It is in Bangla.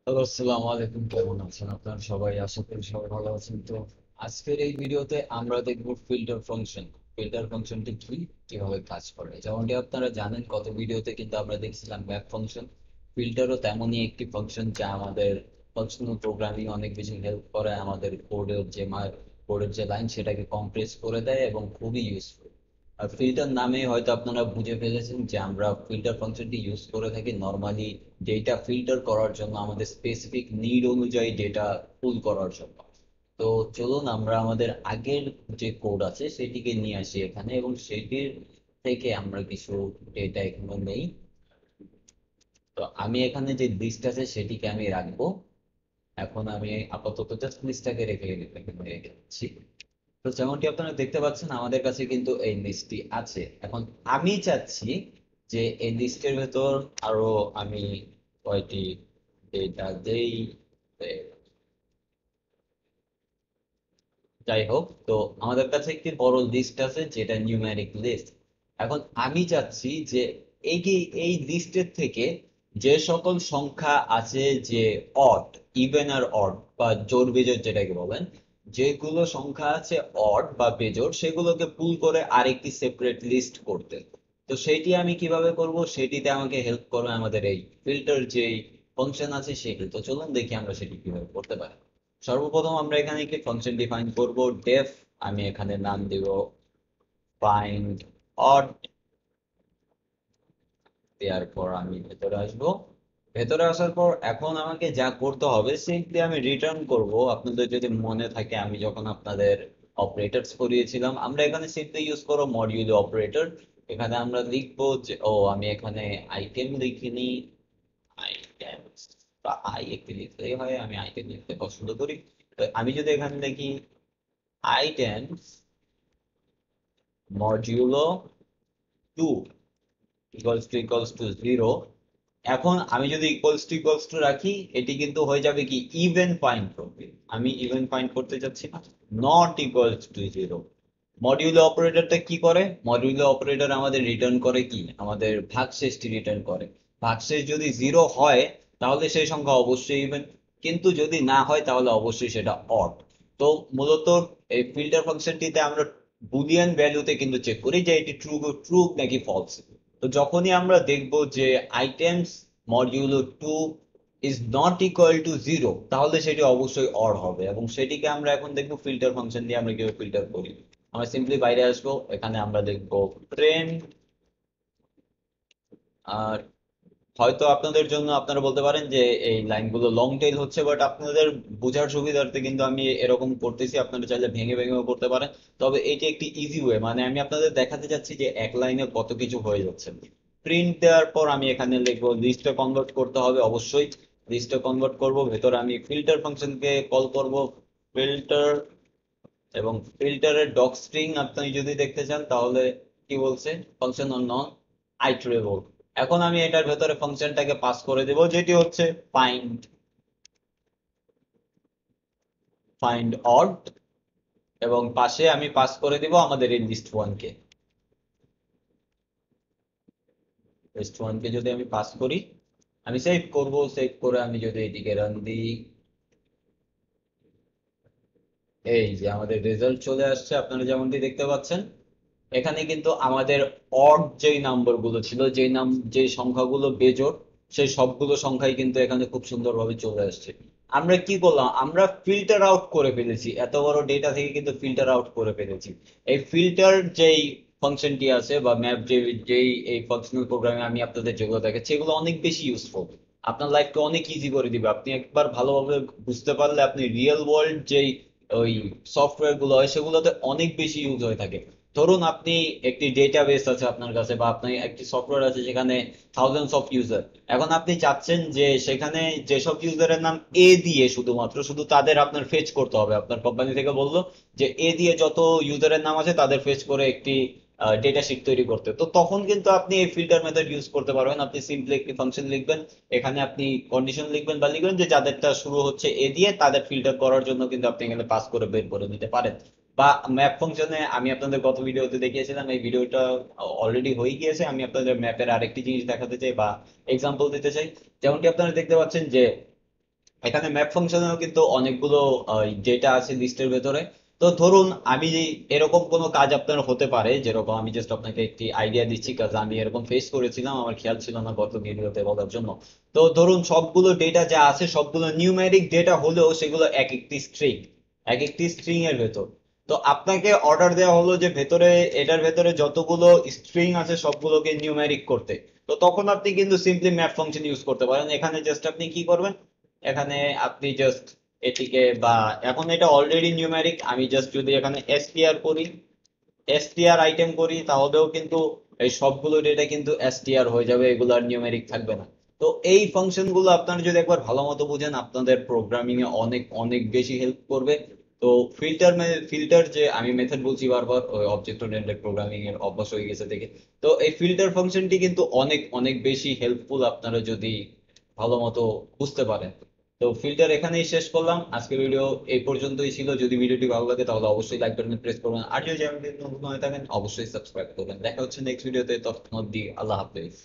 হ্যালো, আসসালামু আলাইকুম। কেমন আছেন আপনারা সবাই? আশা করি সবাই ভালো আছেন। তো আজকের এই ভিডিওতে আমরা দেখব ফিল্টার ফাংশন। ফিল্টার ফাংশনটি কি, কিভাবে কাজ করে। যেমনটি আপনারা জানেন, গত ভিডিওতে কিন্তু আমরা দেখছিলাম ম্যাপ ফাংশন। ফিল্টারও তেমনই একটি ফাংশন যা আমাদের ফাংশনাল প্রোগ্রামিং অনেক বেশি হেল্প করে। আমাদের কোডের যে লাইন সেটাকে কম্প্রেস করে দেয় এবং খুবই ইউজফুল। আর ফিল্টার নামে হয়তো আপনারা বুঝে ফেলেছেন যে আমরা ফিল্টার ফাংশনটি ইউজ করে থাকি নর্মালি ডেটা ফিল্টার করার জন্য, আমাদের স্পেসিফিক নিড অনুযায়ী ডেটা পুল করার জন্য। তো চলুন আমরা আমাদের আগের যে কোড আছে সেটিকে নিয়ে আসি এখানে, এবং সেটির থেকে আমরা কিছু ডেটা এখানে নেই। তো আমি এখানে যে লিস্ট আছে সেটিকে আমি রাখবো। এখন আমি আপাতত জাস্ট লিস্টটাকে রেখে রেখে দিচ্ছি। তো যেমনটি আপনারা দেখতে পাচ্ছেন, আমাদের কাছে কিন্তু এই লিস্টটি আছে। এখন আমি চাচ্ছি যে এই লিস্টের ভেতর আরো আমি কয়টি ডেটা দেই। এ, যাই হোক, তো আমাদের কাছে একটি বড় লিস্ট আছে যেটা নিউমেরিক লিস্ট। এখন আমি চাচ্ছি যে এই লিস্টের থেকে যে সকল সংখ্যা আছে, যে অড, ইভেন আর অড বা জোড় বিজোড় যেটাকে বলেন, যেগুলো সংখ্যা আছে অড বা বেজোড়, সেগুলোকে পুল করে আরেকটি সেপারেট লিস্ট করতে। তো সেটি আমি কিভাবে করব, সেটিতে আমাকে হেল্প করবে আমাদের এই ফিল্টার যে ফাংশন আছে সেটি। তো চলুন দেখি আমরা সেটি কিভাবে করতে পারি। সর্বপ্রথম আমরা এখানে একটি ফাংশন ডিফাইন করব, ডেফ। আমি এখানে নাম দিব ফাইন্ড অড। দেওয়ার পর আমি ভেতরে আসব। ভেতরে আসার পর এখন আমাকে যা করতে হবে সিম্পলি আমি রিটার্ন করব। আপনাদের যদি মনে থাকে, আমি যখন আপনাদের অপারেটরস করিয়েছিলাম, আমরা এখানে সিম্পলি ইউজ করব মডিউল অপারেটর। এখানে আমরা লিখবো যে, আমি এখানে আইটেম লিখিনি, আইটেমস বা আই একটি লিখলেই হয়, আমি আইটেম লিখতে পছন্দ করি। তো আমি যদি এখানে লিখি আইটেমস মডিউলো 2 ইকুয়ালস টু 0, এখন আমি যদি ইকুয়ালস টু রাখি, এটি কিন্তু হয়ে যাবে কি ইভেন ফাইন্ড করবে। আমি ইভেন ফাইন্ড করতে চাচ্ছি না, নট ইকুয়ালস টু 0। মডিউলো অপারেটরটা কি করে? মডিউলো অপারেটর আমাদের রিটার্ন করে কি, আমাদের ভাগশেষটি রিটার্ন করে। ভাগশেষ যদি 0 হয় তাহলে সেই সংখ্যা অবশ্যই ইভেন, কিন্তু যদি না হয় তাহলে অবশ্যই সেটা অড। তো মূলত এই ফিল্টার ফাংশনটিতে আমরা বুলিয়ান ভ্যালুতে কিন্তু চেক করি যে এটি ট্রু ট্রু নাকি ফলস। তো যখনই আমরা দেখব যে items modulo 2 is not equal to 0, তাহলে সেটি অবশ্যই অড হবে, এবং সেটিকে আমরা এখন দেখবো ফিল্টার ফাংশন দিয়ে আমরা কিভাবে ফিল্টার করি। আমরা সিম্পলি বাইরে আসবো, এখানে আমরা দেখবো ট্রেন্ড। আর হয়তো আপনাদের জন্য আপনারা বলতে পারেন যে এই লাইনগুলো লং টেইল হচ্ছে, বাট আপনাদের বোঝার সুবিধার্থে কিন্তু আমি এরকম করতেছি। আপনারা চাইলে ভেঙে ভেঙেও করতে পারেন, তবে এটি একটি ইজি ওয়ে। মানে আমি আপনাদের দেখাতে চাচ্ছি যে এক লাইনে কত কিছু হয়ে যাচ্ছে। প্রিন্ট দেওয়ার পর আমি এখানে লিখবো লিস্টে কনভার্ট করতে হবে, অবশ্যই লিস্টে কনভার্ট করব। ভেতরে আমি ফিল্টার ফাংশনকে কল করব, ফিল্টার। এবং ফিল্টারের ডক স্ট্রিং আপনি যদি দেখতে চান তাহলে কি বলছে, ফাংশন অন নন আইটারেবল। এখন আমি এটার ভেতরে ফাংশনটাকে পাস করে দেব, যেটি হচ্ছে ফাইন্ড ফাইন্ড অড, এবং পাশে আমি পাস করে দিব আমাদের এই লিস্ট ওয়ানকে যদি আমি পাস করি, আমি সেভ করব। সেভ করে আমি যদি এটিকে রান দিই, এই যে আমাদের রেজাল্ট চলে আসছে, আপনারা যেমনটি দেখতে পাচ্ছেন। এখানে কিন্তু আমাদের অড যেই নাম্বার গুলো ছিল, যে সংখ্যাগুলো বেজোড়, সেই সবগুলো সংখ্যাই কিন্তু এখানে খুব সুন্দরভাবে চলে আসছে। আমরা কি করলাম, আমরা ফিল্টার আউট করে ফেলেছি, এত বড় ডেটা থেকে কিন্তু ফিল্টার আউট করে ফেলেছি। এই ফিল্টার যেই ফাংশনটি আছে বা ম্যাপ যেই এই ফাংশনাল প্রোগ্রামে আমি আপনাদের যেগুলো দেখাচ্ছি, এগুলো অনেক বেশি ইউজফুল। আপনার লাইফকে অনেক ইজি করে দিবে। আপনি একবার ভালোভাবে বুঝতে পারলে আপনি রিয়েল ওয়ার্ল্ড যেই ওই সফটওয়্যার গুলো হয় সেগুলোতে অনেক বেশি ইউজ হয়ে থাকে। ধরুন আপনি একটি ডেটাবেস আছে আপনার কাছে, বা আপনি একটি সফটওয়্যার আছে যেখানে থাউজেন্ডস অফ ইউজার। এখন আপনি চাচ্ছেন যে সেখানে যেসব ইউজারের নাম এ দিয়ে, শুধুমাত্র শুধু তাদের আপনার ফেচ করতে হবে। আপনার কোম্পানি থেকে বললো যে এ দিয়ে যত ইউজারের নাম আছে তাদের ফেচ করে একটি ডেটা শিট তৈরি করতে। তো তখন কিন্তু আপনি এই ফিল্টার মেথড ইউজ করতে পারবেন। আপনি সিম্পলি একটি ফাংশন লিখবেন, এখানে আপনি কন্ডিশন লিখবেন বা লিখবেন যে যাদেরটা শুরু হচ্ছে এ দিয়ে, তাদের ফিল্টার করার জন্য কিন্তু আপনি এখানে পাস করে বের করে নিতে পারেন। বা ম্যাপ ফাংশনে আমি আপনাদের গত ভিডিওতে দেখিয়েছিলাম, এই ভিডিওটা অলরেডি হয়ে গিয়েছে। আমি আপনাদের ম্যাপের আরেকটি জিনিস দেখাতে চাই বা এক্সাম্পল দিতে চাই। যেমনটি আপনারা দেখতে পাচ্ছেন যে এখানে ম্যাপ ফাংশনেও কিন্তু অনেকগুলো ডেটা আছে লিস্টের ভেতরে। তো ধরুন আমি এরকম কোনো কাজ আপনার হতে পারে, যেরকম আমি জাস্ট আপনাকে একটি আইডিয়া দিচ্ছি, কাজ আমি এরকম ফেস করেছিলাম, আমার খেয়াল ছিল না গত ভিডিওতে বলার জন্য। তো ধরুন সবগুলো ডেটা যা আছে সবগুলো নিউমেরিক ডেটা হলেও সেগুলো এক একটি স্ট্রিং এর ভেতর। তো আপনাকে অর্ডার দেওয়া হলো যে ভেতরে, এটার ভেতরে যতগুলো স্ট্রিং আছে সবগুলোকে নিউমেরিক করতে। তো তখন আপনি কিন্তু সিম্পলি ম্যাপ ফাংশন ইউজ করতে পারেন। এখানে জাস্ট আপনি কি করবেন, এখানে আপনি জাস্ট এটিকে, বা এখন এটা অলরেডি নিউমেরিক, আমি জাস্ট যদি এখানে এসটিআর করি, এসটিআর আইটেম করি, তাহলেও কিন্তু এই সবগুলো ডেটা কিন্তু এসটিআর হয়ে যাবে, এগুলো আর নিউমেরিক থাকবে না। তো এই ফাংশন গুলো আপনারা যদি একবার ভালো মতো বুঝেন, আপনাদের প্রোগ্রামিং এ অনেক অনেক বেশি হেল্প করবে। তো ফিল্টার যে আমি মেথড বলছি বারবার, ওই অবজেক্ট ওরিয়েন্টেড প্রোগ্রামিং এর অভ্যাস হয়ে গেছে থেকে। তো এই ফিল্টার ফাংশনটি কিন্তু অনেক অনেক বেশি হেল্পফুল, আপনারা যদি ভালো মতো বুঝতে পারেন। তো ফিল্টার এখানেই শেষ করলাম, আজকের ভিডিও এই পর্যন্তই ছিল। যদি ভিডিওটি ভালো লাগে তাহলে অবশ্যই লাইক বাটনে প্রেস করবেন, আর যদি চ্যানেলটি নতুন হয়ে থাকেন অবশ্যই সাবস্ক্রাইব করবেন। দেখা হচ্ছে নেক্সট ভিডিওতে, ততক্ষণ অব্দি আল্লাহ হাফেজ।